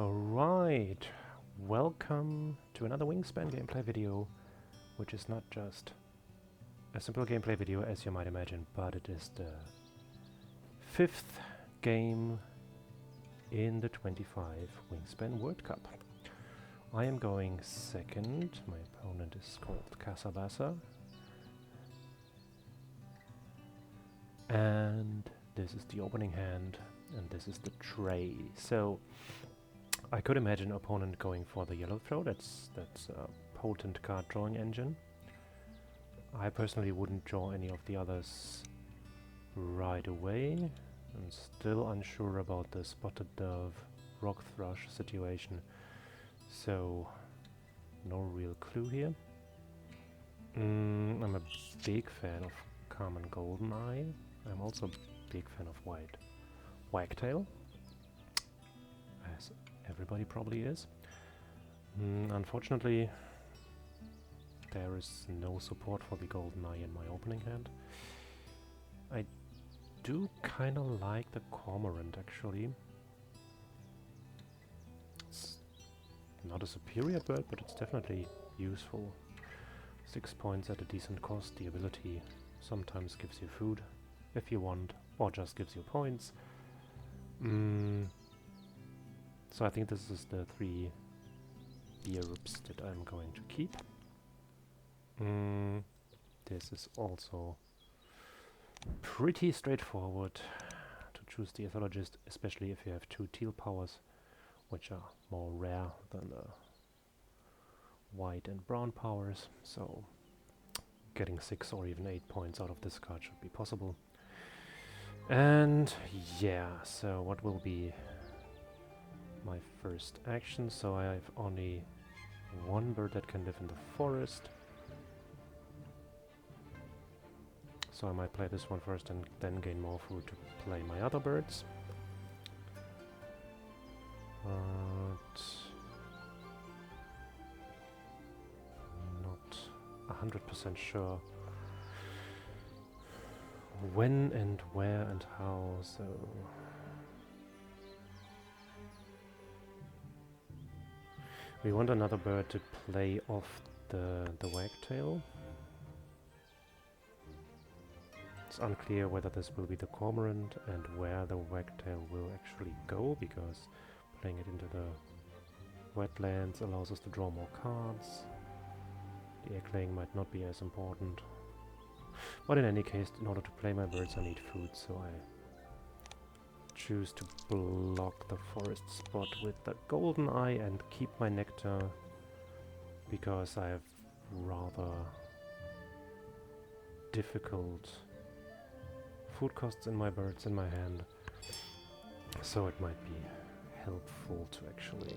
Alright, welcome to another Wingspan gameplay video, which is not just a simple gameplay video as you might imagine, but it is the 5th game in the 25 Wingspan World Cup. I am going second, my opponent is called Casabasa, and this is the opening hand, and this is the tray. So I could imagine opponent going for the yellow throw. That's a potent card drawing engine. I personally wouldn't draw any of the others right away. I'm still unsure about the spotted dove rock thrush situation, so no real clue here. I'm a big fan of common golden eye. I'm also a big fan of white wagtail, as everybody probably is. Unfortunately, there is no support for the golden eye in my opening hand. I do kind of like the cormorant actually. It's not a superior bird, but it's definitely useful. 6 points at a decent cost. The ability sometimes gives you food if you want, or just gives you points. So I think this is the 3 Birbs that I'm going to keep. This is also pretty straightforward to choose the ethologist, especially if you have 2 teal powers, which are more rare than the white and brown powers. So getting 6 or even 8 points out of this card should be possible. And yeah, so what will be my first action? So I have only 1 bird that can live in the forest. So I might play this one first and then gain more food to play my other birds. But not 100% sure when and where and how, so we want another bird to play off the wagtail. It's unclear whether this will be the cormorant and where the wagtail will actually go, because playing it into the wetlands allows us to draw more cards. The egg-laying might not be as important. But in any case, in order to play my birds I need food, so I choose to block the forest spot with the golden eye and keep my nectar, because I have rather difficult food costs in my birds in my hand, so it might be helpful to actually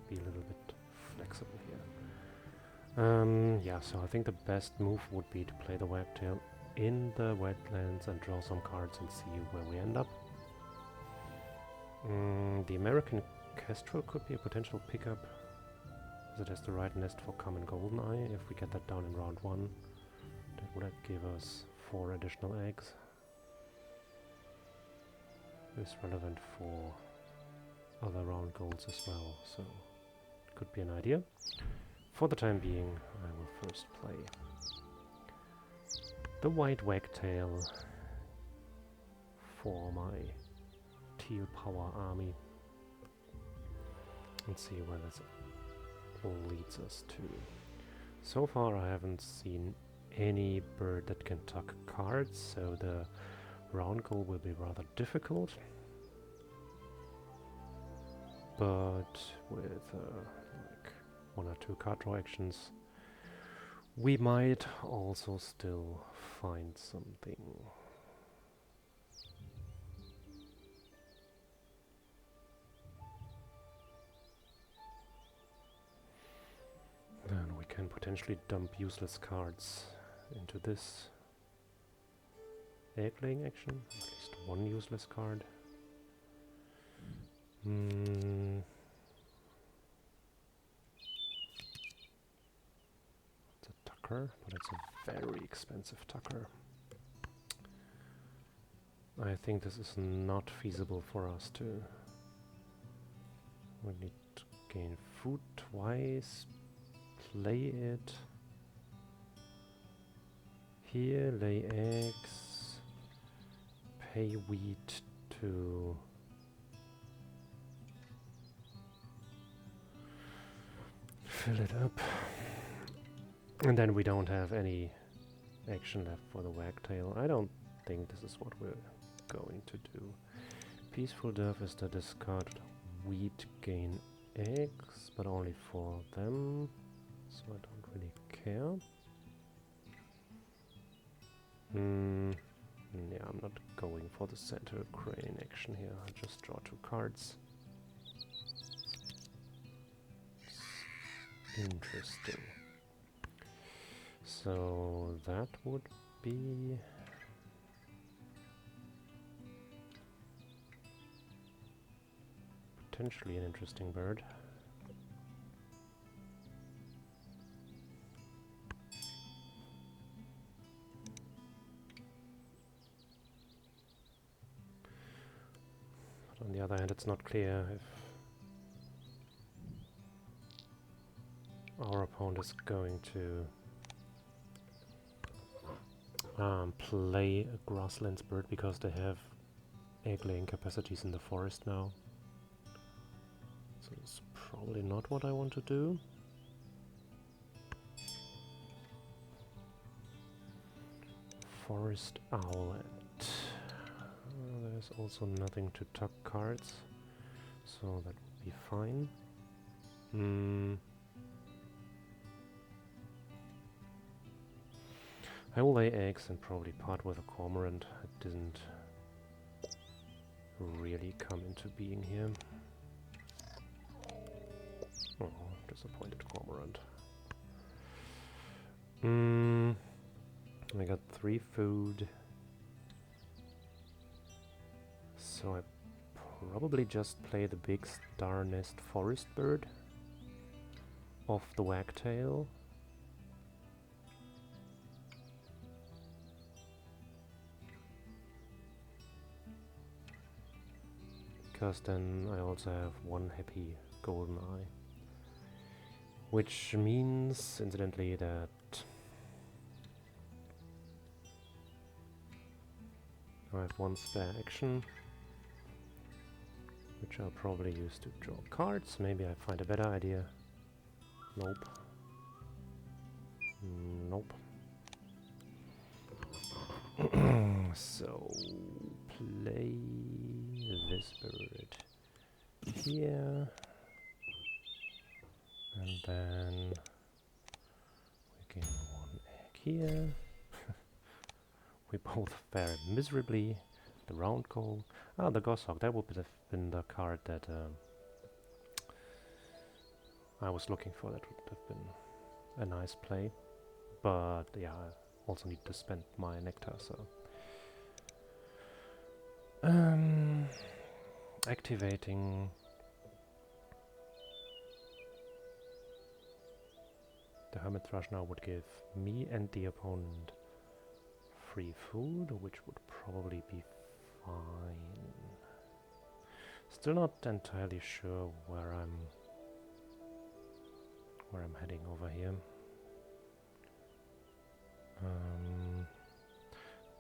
be a little bit flexible here. Yeah, so I think the best move would be to play the wagtail in the wetlands and draw some cards and see where we end up. The American kestrel could be a potential pickup, as it has the right nest for common golden eye. If we get that down in round 1, that would give us 4 additional eggs. It's relevant for other round goals as well, so it could be an idea. For the time being, I will first play the white wagtail for my teal power army and see where this all leads us to. So far I haven't seen any bird that can tuck cards, so the round goal will be rather difficult. But with like 1 or 2 card draw actions, we might also still find something. Then we can potentially dump useless cards into this egg-laying action. At least 1 useless card. It's a tucker, but it's a very expensive tucker. I think this is not feasible for us to. We need to gain food twice, play it. Here, lay eggs, pay wheat to fill it up. And then we don't have any action left for the wagtail. I don't think this is what we're going to do. Peaceful Dove is the discard wheat, gain eggs, but only for them, so I don't really care. Yeah, I'm not going for the center crane action here. I just draw 2 cards. Interesting. So that would be potentially an interesting bird. But on the other hand, it's not clear if our opponent is going to play a grasslands bird because they have egg-laying capacities in the forest now. So it's probably not what I want to do. Forest owlet. There's also nothing to tuck cards, so that would be fine. I will lay eggs and probably part with a cormorant. It didn't really come into being here. Oh, disappointed cormorant. I got 3 food. So I probably just play the big star nest forest bird off the wagtail. Because then I also have 1 happy golden eye. Which means, incidentally, that I have 1 spare action, which I'll probably use to draw cards. Maybe I find a better idea. Nope. Nope. So, play this bird here. And then we gain 1 egg here. We both fare miserably. The round goal. Ah, the goshawk. That would have been the card that I was looking for. That would have been a nice play. But yeah, I also need to spend my nectar, so. Activating. The hermit thrush now would give me and the opponent free food, which would probably be fine. Still not entirely sure where I'm heading over here.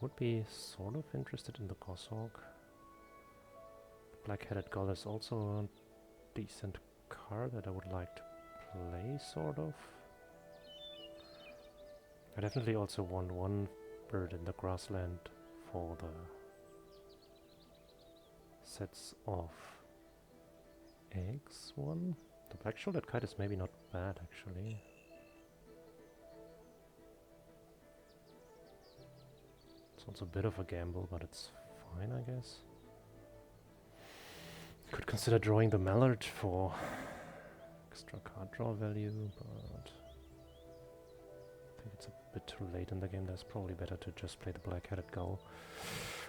Would be sort of interested in the goshawk. Black-headed gull is also a decent card that I would like to play, sort of. I definitely also want 1 bird in the grassland for the sets of eggs one. The black-shouldered kite is maybe not bad, actually. It's also a bit of a gamble, but it's fine, I guess. Could consider drawing the mallard for extra card draw value, but I think it's a bit too late in the game. That's probably better to just play the black-headed gull.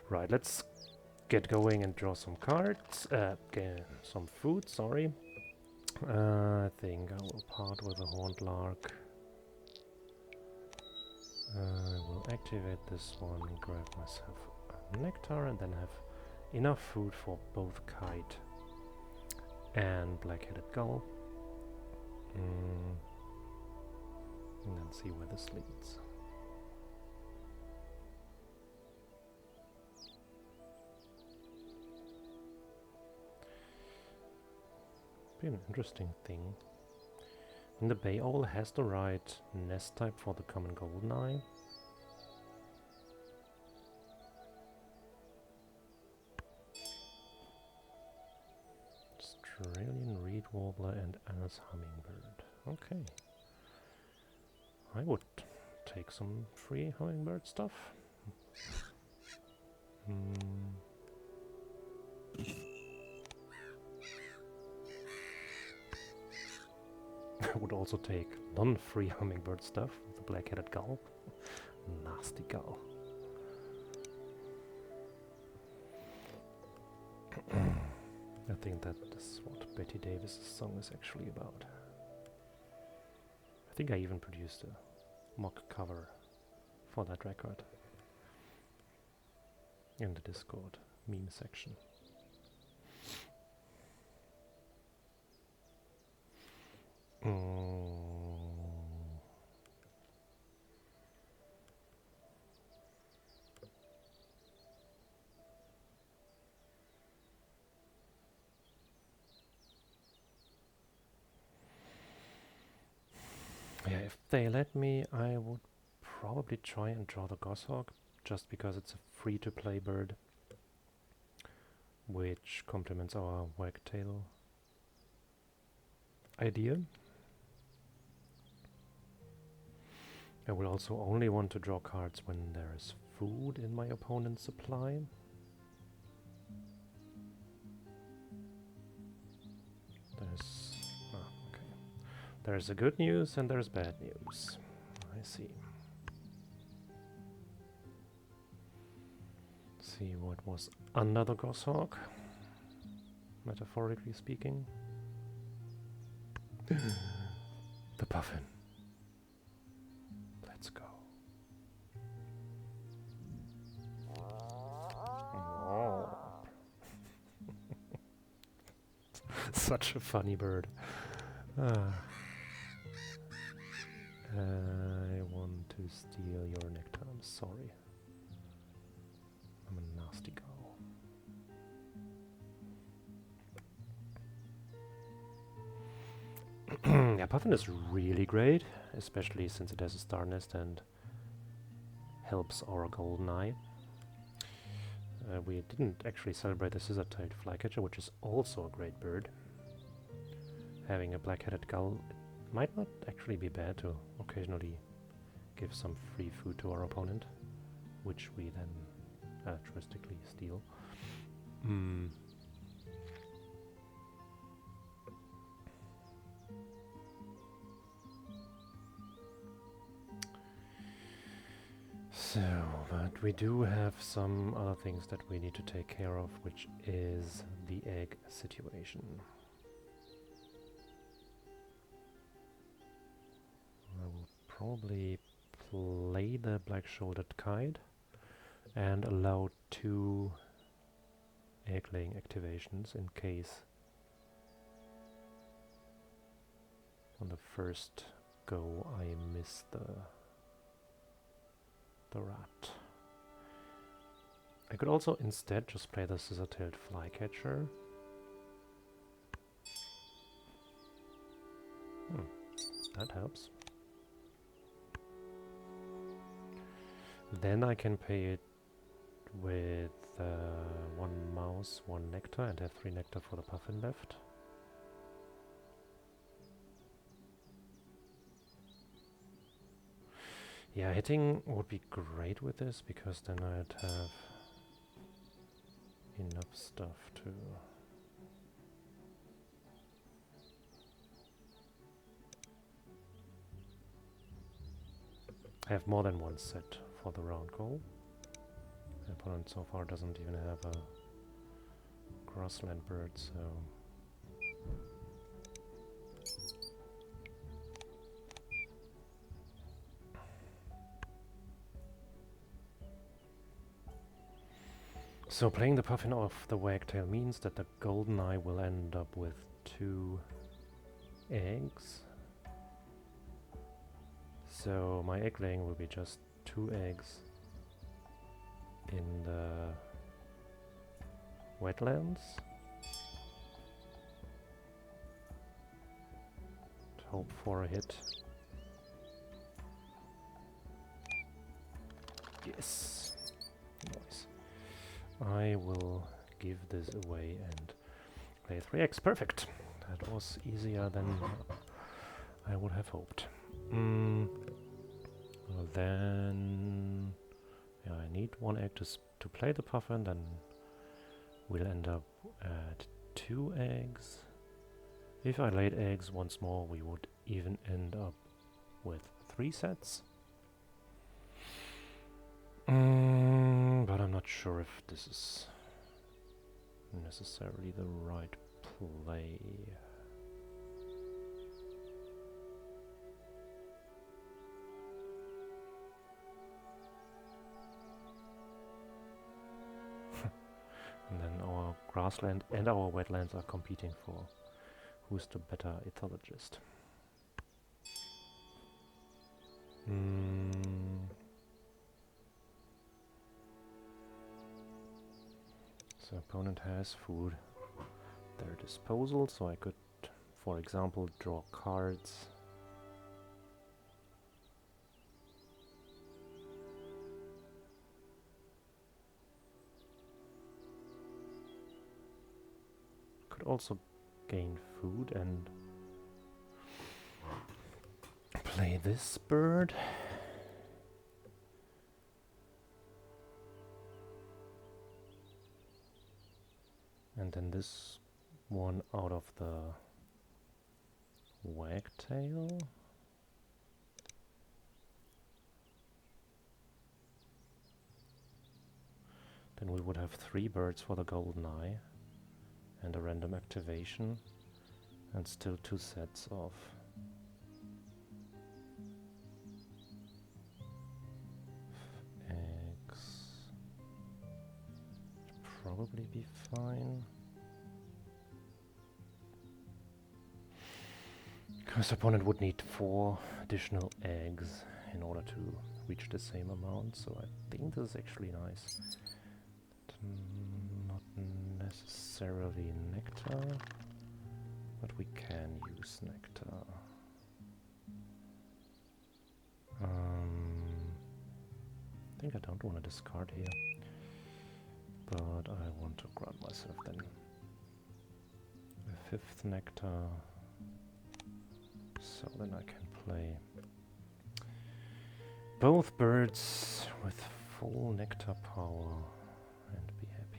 Right, let's get going and draw some cards. Get some food, sorry. I think I will part with a horned lark. I will activate this one, grab myself nectar and then have enough food for both kite and black-headed gull. And then see where this leads. Be an interesting thing. And the bay owl has the right nest type for the common goldeneye. Australian reed warbler and Anna's hummingbird. Okay. I would take some free hummingbird stuff. I would also take non-free hummingbird stuff, the black-headed gull. Nasty gull. I think that is what Betty Davis' song is actually about. I think I even produced a mock cover for that record in the Discord meme section. Yeah, if they let me, I would probably try and draw the goshawk, just because it's a free-to-play bird, which complements our wagtail idea. I will also only want to draw cards when there is food in my opponent's supply. There's a good news and there's bad news. I see. See what was under the goshawk, metaphorically speaking. The puffin. Let's go. Oh. Such a funny bird. I want to steal your nectar. I'm sorry. I'm a nasty gull. Yeah, puffin is really great, especially since it has a star nest and helps our goldeneye. We didn't actually celebrate the scissor-tailed flycatcher, which is also a great bird. Having a black-headed gull might not actually be bad to occasionally give some free food to our opponent, which we then altruistically steal. So, but we do have some other things that we need to take care of, which is the egg situation. I will probably play the black-shouldered kite and allow 2 egg-laying activations in case on the first go I miss the rat. I could also instead just play the scissor-tailed flycatcher. That helps. Then I can pay it with 1 mouse, 1 nectar, and have 3 nectar for the puffin left. Yeah, hitting would be great with this, because then I'd have enough stuff to... I have more than 1 set for the round goal. My opponent so far doesn't even have a grassland bird, so... So playing the puffin off the wagtail means that the golden eye will end up with 2 eggs. So my egg laying will be just 2 eggs in the wetlands. Hope for a hit. Yes. Nice. I will give this away and play 3 eggs. Perfect. That was easier than I would have hoped. Then yeah, I need 1 egg to play the puffin, then we'll end up at 2 eggs. If I laid eggs once more, we would even end up with 3 sets. But I'm not sure if this is necessarily the right play. And then our grassland and our wetlands are competing for who's the better ethologist. So opponent has food at their disposal, so I could, for example, draw cards. Could also gain food and play this bird. And then this one out of the wagtail. Then we would have 3 birds for the golden eye and a random activation and still 2 sets of eggs. Probably be fine. Because opponent would need 4 additional eggs in order to reach the same amount, so I think this is actually nice. Not necessarily nectar, but we can use nectar. I think I don't want to discard here, but I want to grant myself then a 5th nectar, so then I can play both birds with full nectar power and be happy.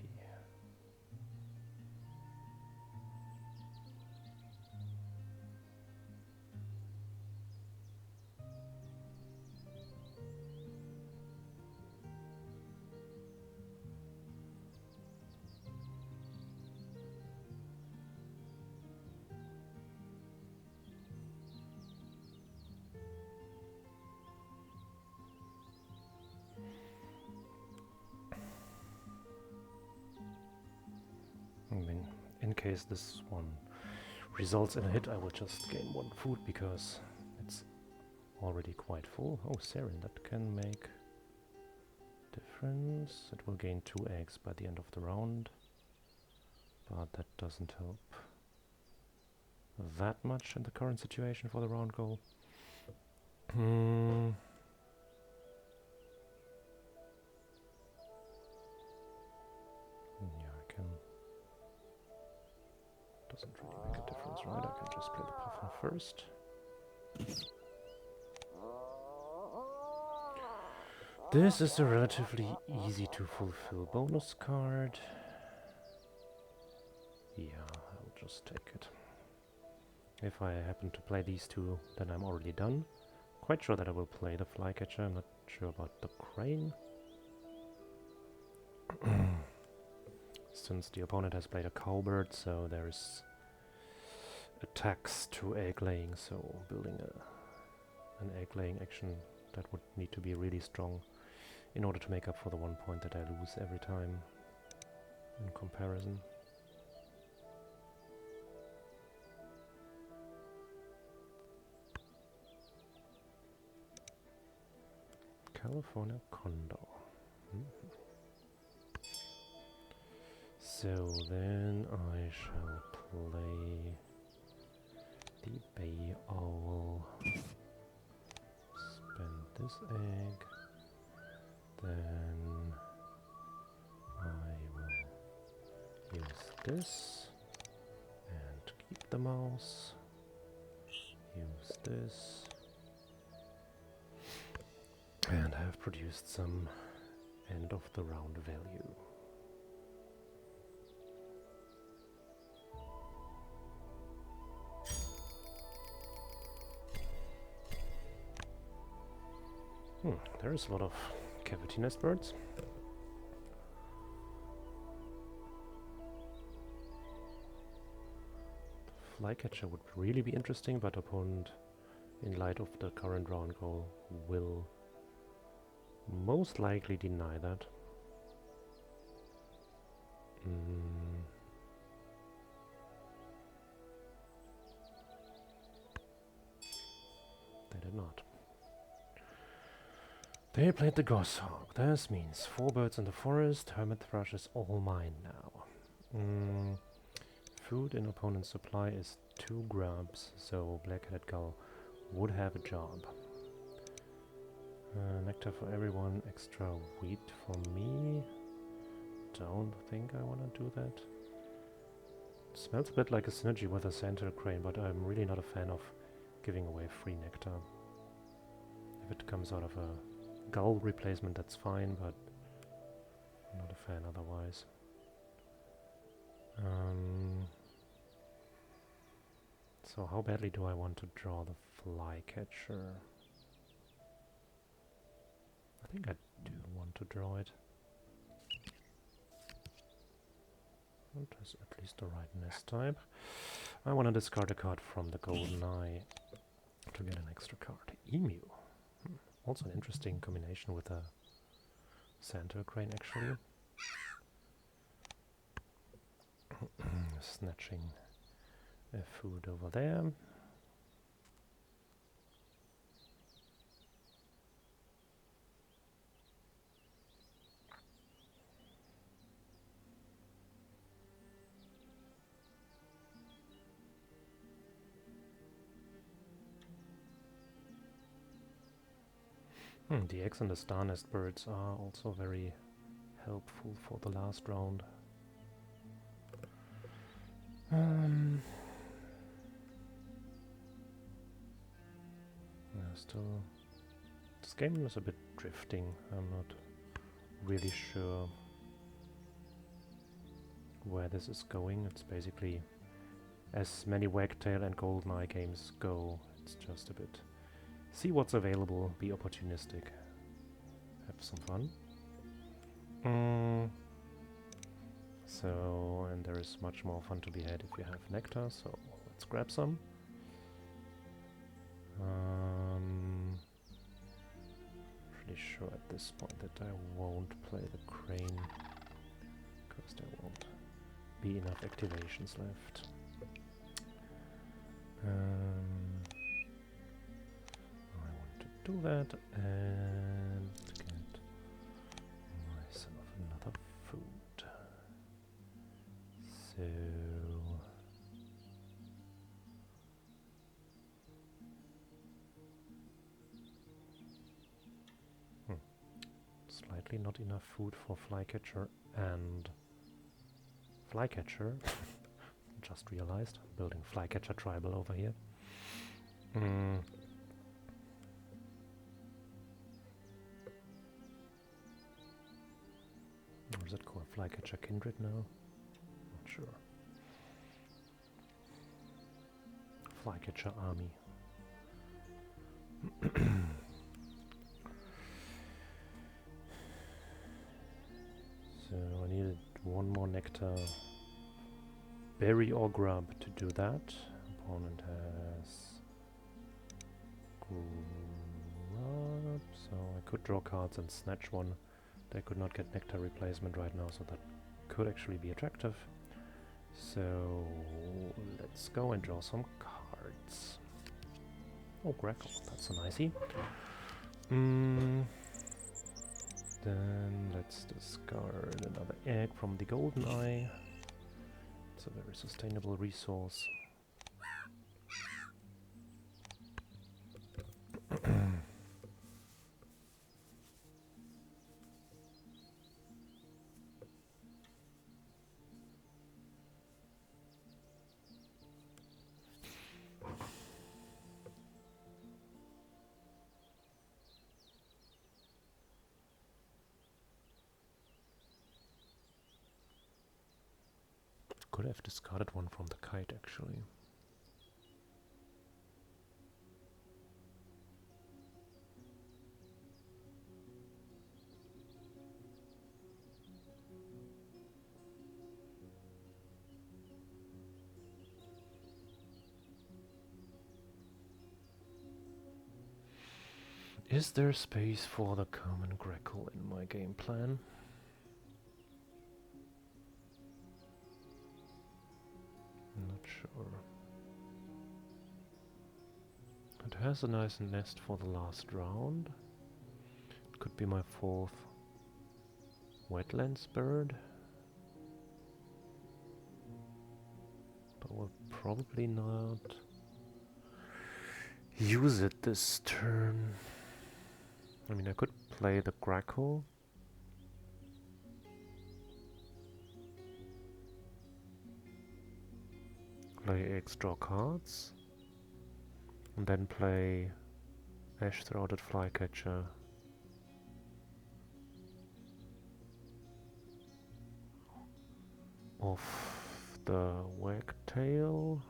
In case this one results in a hit, I will just gain 1 food because it's already quite full. Oh, Sarin, that can make difference. It will gain 2 eggs by the end of the round, but that doesn't help that much in the current situation for the round goal. Doesn't really make a difference, right? I can just play the puffin first. This is a relatively easy to fulfill bonus card. Yeah, I'll just take it. If I happen to play these 2, then I'm already done. Quite sure that I will play the flycatcher. I'm not sure about the crane. Since the opponent has played a cowbird, so there's a tax to egg laying, so building an egg laying action that would need to be really strong in order to make up for the 1 point that I lose every time. in comparison. California Condor. So then I shall play the Bay Owl. Spend this egg. Then I will use this and keep the mouse. Use this. And have produced some end of the round value. There's a lot of cavity nest birds. The flycatcher would really be interesting, but opponent, in light of the current round goal, will most likely deny that. They did not. They played the goshawk. This means 4 birds in the forest. Hermit thrush is all mine now. Food in opponent's supply is 2 grubs, so black-headed gull would have a job. Nectar for everyone, extra wheat for me. Don't think I want to do that. It smells a bit like a synergy with a sandhill crane, but I'm really not a fan of giving away free nectar. If it comes out of a gull replacement, that's fine, but I'm not a fan otherwise. So how badly do I want to draw the flycatcher? I think I do want to draw it. It has at least the right nest type. I want to discard a card from the golden eye to get an extra card. Emu. Also an interesting combination with a sandhill crane, actually. Snatching a food over there. The eggs and the star nest birds are also very helpful for the last round. Still, this game is a bit drifting. I'm not really sure where this is going. It's basically, as many Wagtail and GoldenEye games go, it's just a bit see what's available, be opportunistic, have some fun. So, and there is much more fun to be had if you have nectar, so let's grab some. Pretty sure at this point that I won't play the crane, because there won't be enough activations left. Do that and get myself another food. So slightly not enough food for flycatcher and flycatcher. Just realized, I'm building flycatcher tribal over here. Or is it called Flycatcher Kindred now? Not sure. Flycatcher Army. So I needed one more nectar. Berry or grub to do that. Opponent has grub, so I could draw cards and snatch one. They could not get nectar replacement right now, so that could actually be attractive. So let's go and draw some cards. Oh, Greco, that's a nicey. Then let's discard another egg from the golden eye. It's a very sustainable resource. Could have discarded one from the kite, actually. Is there space for the common Greco in my game plan? Not sure. It has a nice nest for the last round. It could be my 4th wetlands bird. But we'll probably not use it this turn. I mean, I could play the Greco. Play X, draw cards. And then play Ash-Throated Flycatcher. Off the Wagtail.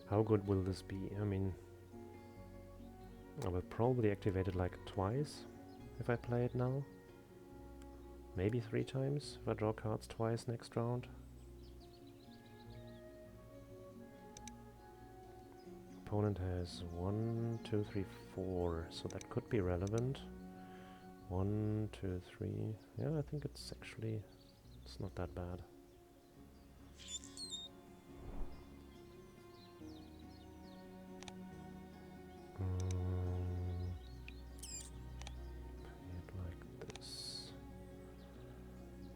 How good will this be? I mean, I will probably activate it like twice if I play it now. Maybe 3 times if I draw cards twice next round. Opponent has 1, 2, 3, 4, so that could be relevant. 1, 2, 3. Yeah, I think it's actually, it's not that bad.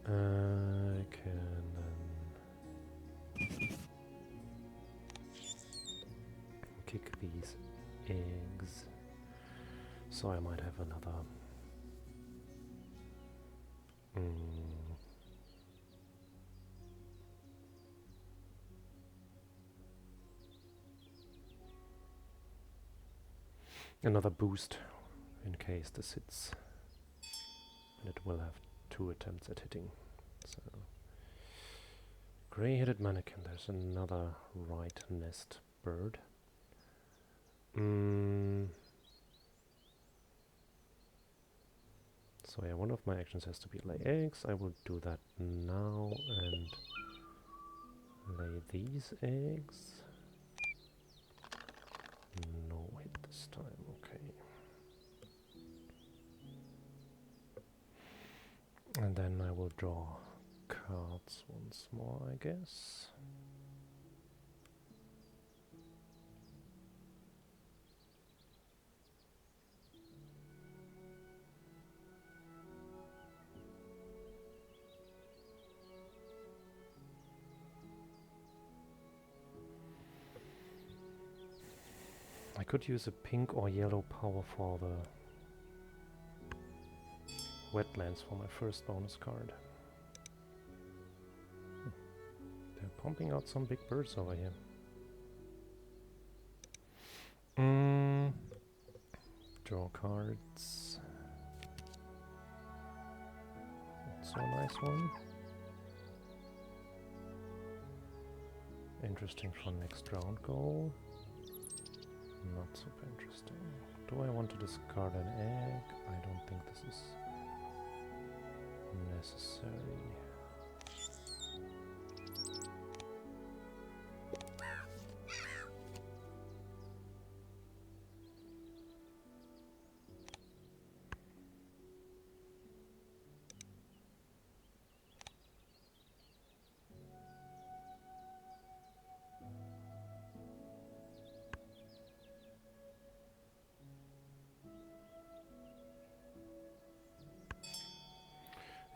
I can kick these eggs, so I might have another another boost in case this hits, and it will have 2 attempts at hitting. So, grey-headed mannequin. There's another right nest bird. So yeah, one of my actions has to be lay eggs. I will do that now and lay these eggs. No hit this time, okay. And then I will draw cards once more, I guess. I could use a pink or yellow power for the wetlands for my first bonus card. They're pumping out some big birds over here. Draw cards. Also a nice one. Interesting for next round goal. Not super interesting. Do I want to discard an egg? I don't think this is necessary.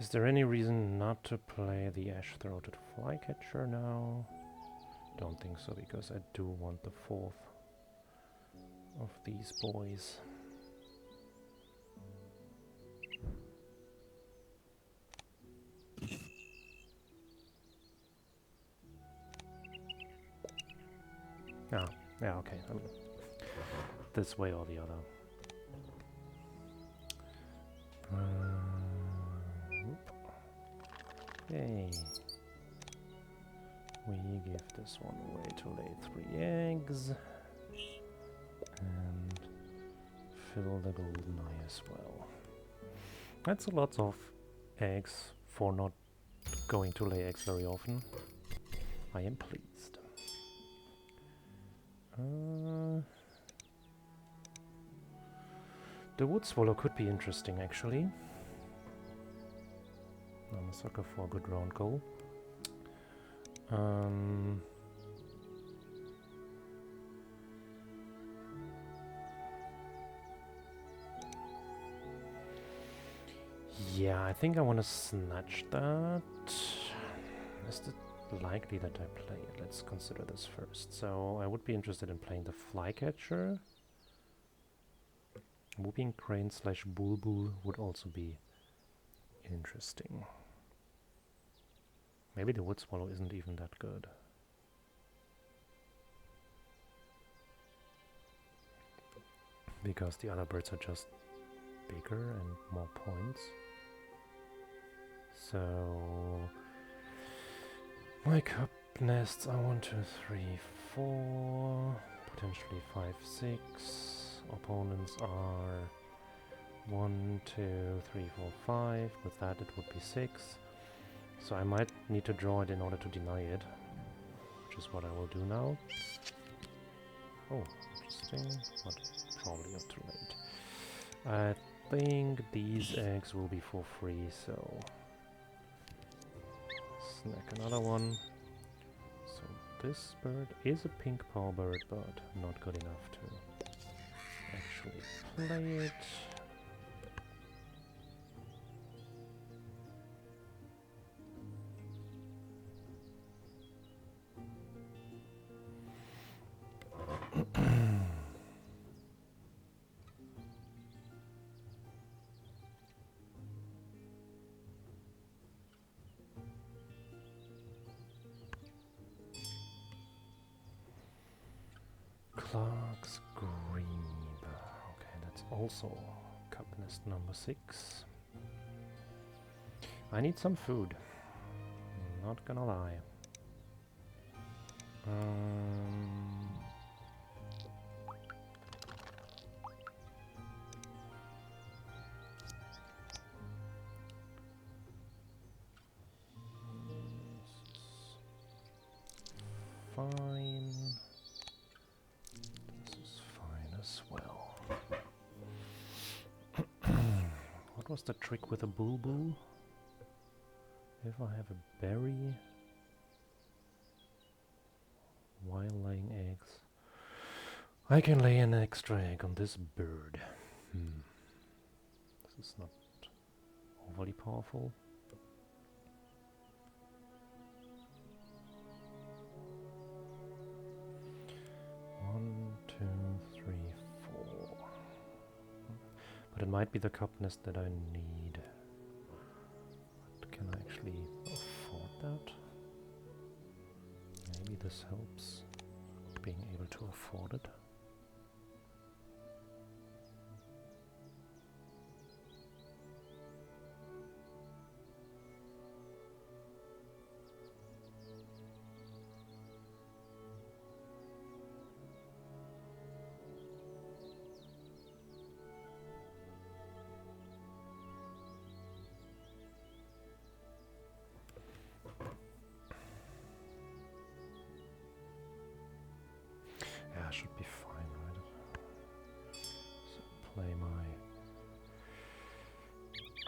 Is there any reason not to play the ash-throated flycatcher now? Don't think so, because I do want the fourth of these boys. Ah, yeah, okay. I mean, this way or the other. Whoop. Yay. We give this one away to lay 3 eggs. And fill the golden eye as well. That's a lot of eggs for not going to lay eggs very often. I am pleased. The wood swallow could be interesting, actually. I'm a sucker for a good round goal. Yeah, I think I want to snatch that. Is it likely that I play it? Let's consider this first. So I would be interested in playing the flycatcher. Whooping crane / bulbul would also be interesting. Maybe the wood swallow isn't even that good. Because the other birds are just bigger and more points. So my cup nests are 1, 2, 3, 4, potentially 5, 6. Opponents are 1, 2, 3, 4, 5. With that it would be 6. So I might need to draw it in order to deny it, which is what I will do now. Oh, interesting, but probably not too late. I think these eggs will be for free, so snack another one. So this bird is a pink power bird, but not good enough to actually play it. Clark's Grebe. Okay, that's also cup nest number 6. I need some food. Not gonna lie. Fine. This is fine as well. What was the trick with a bulbul? If I have a berry while laying eggs, I can lay an extra egg on this bird. This is not overly powerful. One, 2, 3, 4. But it might be the cup nest that I need. But can I actually afford that? Maybe this helps being able to afford it. Yeah, should be fine, right? So play my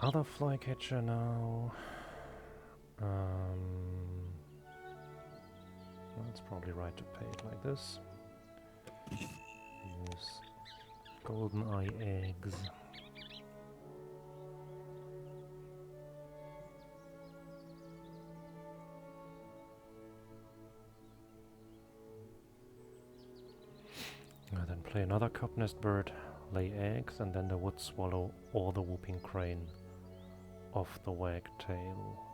other flycatcher now. Well, it's probably right to pay it like this. Use golden eye eggs. Play another cup nest bird, lay eggs, and then the wood swallow or the whooping crane off the wagtail.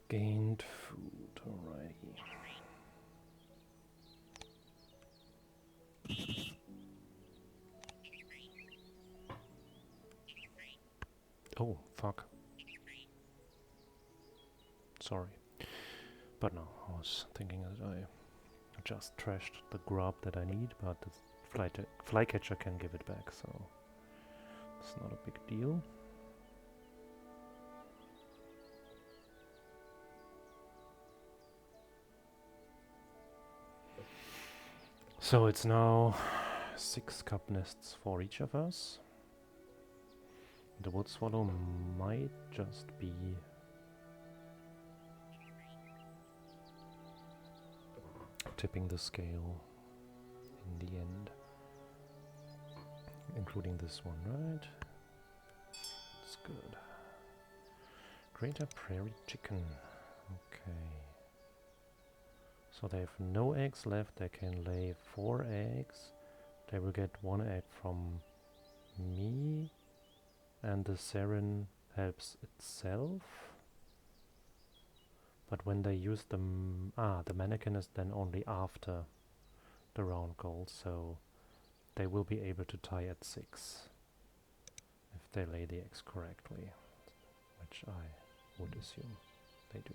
Gained food, alrighty. Oh, fuck. Sorry. But no, I was thinking that I just trashed the grub that I need, but the flycatcher can give it back, so it's not a big deal. So it's now 6 cup nests for each of us. The wood swallow might just be tipping the scale in the end, including this one, right? It's good. Greater prairie chicken. Okay. So they have no eggs left. They can lay 4 eggs. They will get 1 egg from me, and the Seren helps itself. But when they use the the mannequin is then only after the round goal, so they will be able to tie at 6 if they lay the eggs correctly, which I would assume they do.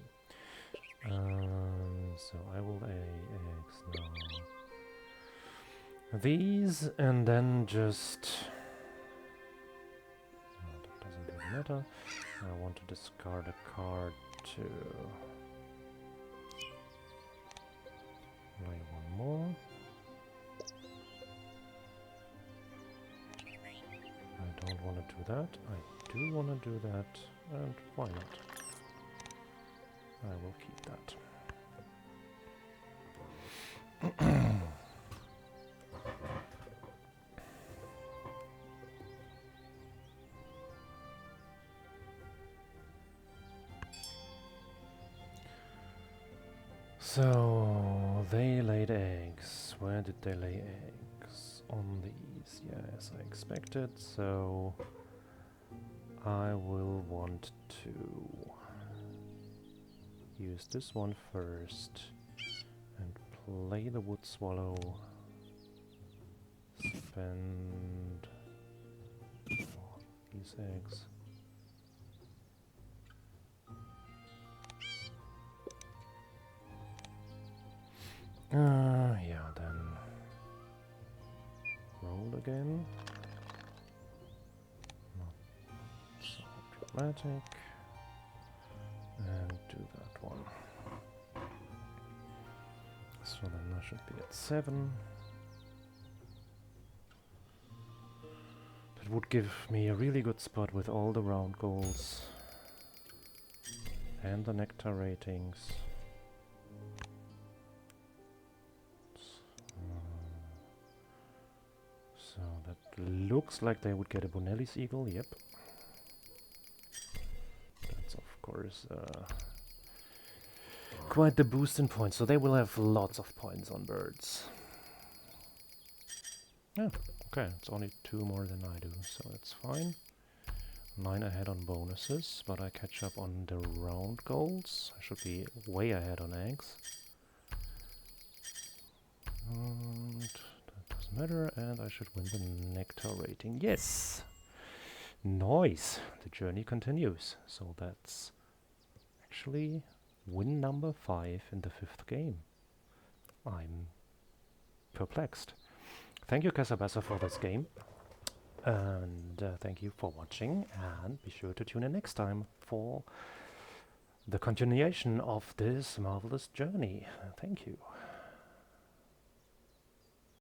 So I will lay eggs now. These, and then just... that doesn't really matter. I want to discard a card to lay 1 more. I don't want to do that. I do want to do that, and why not? I will keep that. So they laid eggs. Where did they lay eggs? On these, yeah, as I expected. So I will want to use this one first and play the wood swallow. Spend these eggs. Yeah, then roll again. Not so dramatic. And do that one. So then I should be at 7. That would give me a really good spot with all the round goals and the nectar ratings. So that looks like they would get a Bonelli's Eagle, yep. That's of course quite the boost in points, so they will have lots of points on birds. Yeah, okay, it's only 2 more than I do, so that's fine. 9 ahead on bonuses, but I catch up on the round goals. I should be way ahead on eggs. And that doesn't matter, and I should win the nectar rating. Yes! Nice! The journey continues. So that's actually win number 5 in the 5th game. I'm perplexed. Thank you, Casabassa, for this game. And thank you for watching, and be sure to tune in next time for the continuation of this marvelous journey. Thank you.